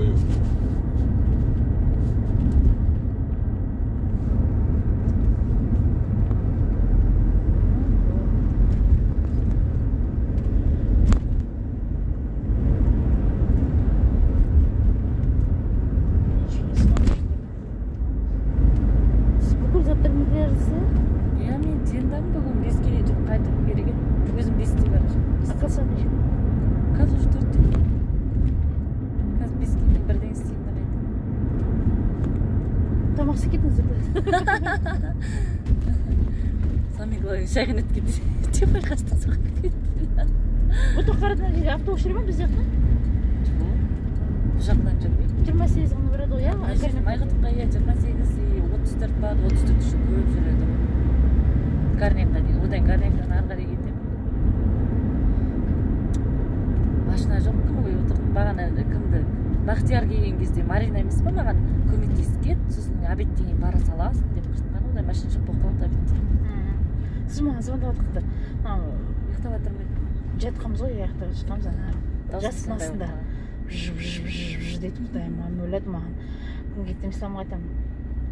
Koyu. Шайын өткенде че байқастың соғып кетті. Бұл тоқарадан жерге автобус жүре ма біз жақтан? Бұл жақтан жүрмейді. 28 ғана береді ғой, Майғытыққа 28-34 бағы, 34 үшін көп жүреді. Гарнекқа дейін, одан Гарнектан ары қарай кетем. Машина жоқ, кім ғой отырдым, бағана кімді Бақтияр келген кезде Марина емес па маған көмектескен, сосын обедтен бара саласың деп қыртқан, одан машина жоқ болып қалды обедтен. Сіз маған звондап жатқанда, ұйықтап жатырмын. Жатқанбыз ғой, ұйықтап жатқанбыз, жастың астында жып дейтін құдайым, маған ойладым маған. Күн кеттім, Исламға айтамын.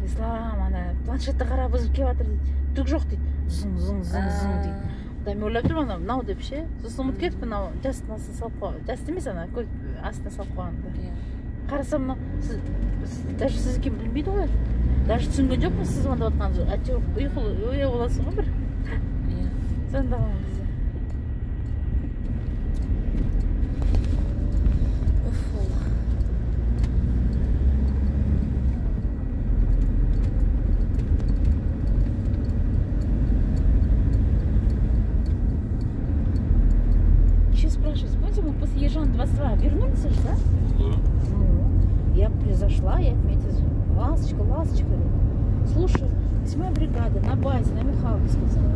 Ислам, планшетті қара бұзып келіп жатыр дейді. Түк жоқ дейді. Зың дейді. Құдайым ойлап тұрмын, мынау деп ше. Сосын ұмытып кетіп, мынау жастың астына салып қойған. Жасты емес ана, көл астына салып қойғанды. Қарасам, мынау даже сіз екен білмейді ғой. Даже түсінген жоқпын сіз звондап жатқаныңызды. Әйтеуір ұйқы боласың ғой бір. Звондаған бізде. Еще спрашиваю, помните, мы после Ежан 22 вернулись же, да? Да. Ну, я призошла, я к Мете Ласочка, слушай, 8-я бригада на базе, на Михайловке сказала.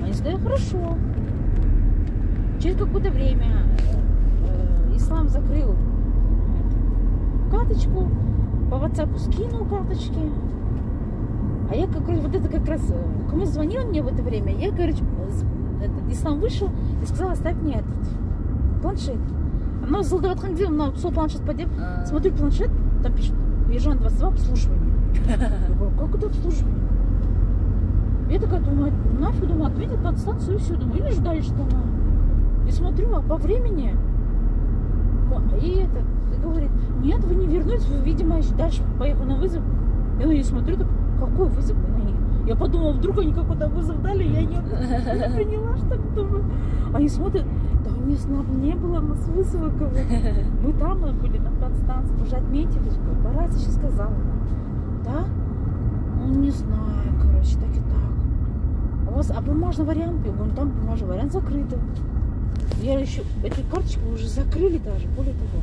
Они сказали, хорошо. Через какое-то время Ислам закрыл карточку, по WhatsApp скинул карточки. А я как раз, кому звонил мне в это время, я, короче, Ислам вышел и сказал, оставь мне этот планшет. Она золотая отходила, на сол планшет подев, смотрю планшет, там пишет, Ежан 22, обслуживание. Я говорю, как это обслуживание? Я такая думаю, нафиг, думаю, ответил подстанцию и все, думаю, или ждали что-то. И смотрю, а по времени, и это, говорит, нет, вы не вернулись, вы, видимо, еще дальше поехали на вызов. Я на нее смотрю, так, какой вызов на нее? Я подумала, вдруг они какой-то вызов дали, я не поняла, что думаю. Они смотрят, да у меня не было, у нас вызова кого-то. Мы там были на подстанции, уже отметили, по рации еще сказала. Да? Ну, не знаю, короче, так и так. У вас, а бумажный вариант? Я говорю, там бумажный вариант закрытый. Я еще, эту карточку уже закрыли даже, более того.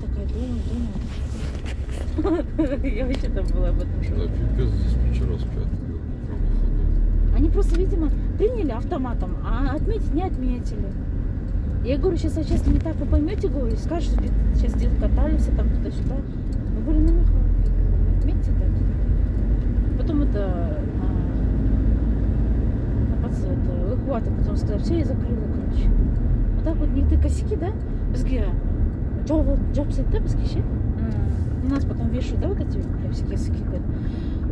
Такая думаю. Я вообще там была об этом шоке. Да, пипец, здесь вчера спят. Они просто, видимо, приняли автоматом, а отметить не отметили. Я говорю, сейчас не так вы поймете, говорю, скажете, что сейчас где-то катались, там туда-сюда. Мы были на Михайловке, отметьте так. Потом это выхваты, потом сказали, все, я закрыла, короче. Вот так вот не косяки, да? Бізге жауап да бізге ше? У нас потом вешают, да, вот эти всякие косяки.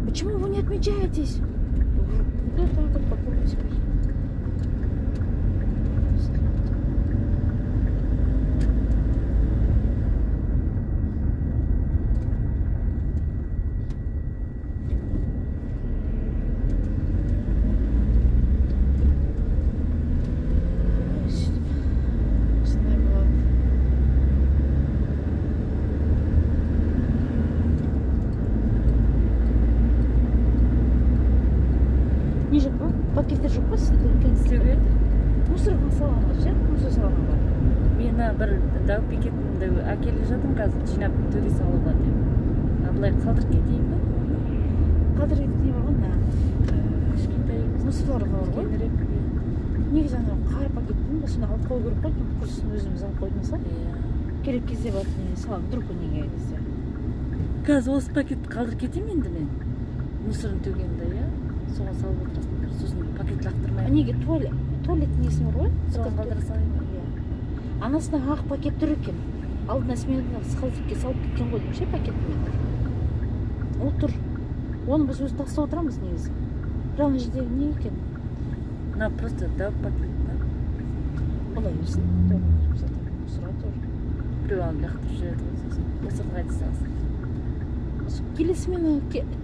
Почему вы не отмечаетесь? Да так вот попробуйте. Пакеттер жоқ па сізде? Мусорға саламыз, ше? Мусор саламға. Мені бір дәу пакетімді әкеліп жатырмын қазір, жинап төге салуға деп. Былай қалдырып кетейін бе? Қалдырып кетейін бар ғой, да. Кішкентай мусорларға бар ғой. кеңірек. Негізі ана қара пакеттің осында алып қою керек қой, құрсын өзіміз алып қойдыңыз ба? Керек кезде барып салам, вдруг неге кезде. Қазір осы пакетті қалдырып кетейін енді мен. Мусорын төгемді, иә? Соған салып отырасың. Сосын пакет лақтырмай. Неге туалет несін бар ғой? Соған қалдыра салайын ба? Анасында ақ пакет тұр екен. алдына сменада холодильникке салып кеткен ғой деймін ше пакетімен ол тұр оны біз өзі тастап отырамыз негізі бірақ ана жердегі не екен мына просто дәу пакет па олай берсін сұра тоже біреу алып лақтырып жібереді ғой сосын осы қайда саласың келесі мені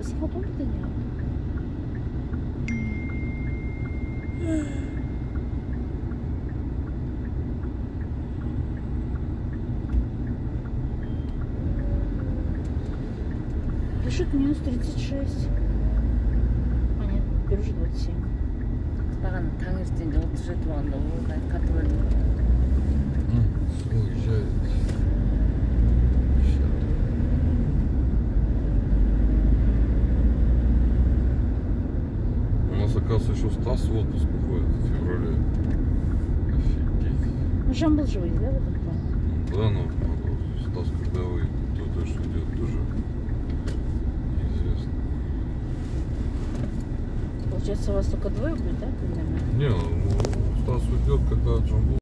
салып алмайды не пишут минус 36 а нет теперь уже 27 бағана таңертеңде 37 болғанда ол қатып өлді Уезжает. У нас, оказывается, еще Стас в отпуск уходит в феврале. Офигеть. ну Жамбыл же выйдет, да, в этом плане? Да, но Стас когда выйдет, то точно идет тоже неизвестно. Получается, у вас только двое будет, да, примерно? Не, ну, Стас уйдет, когда Джамбул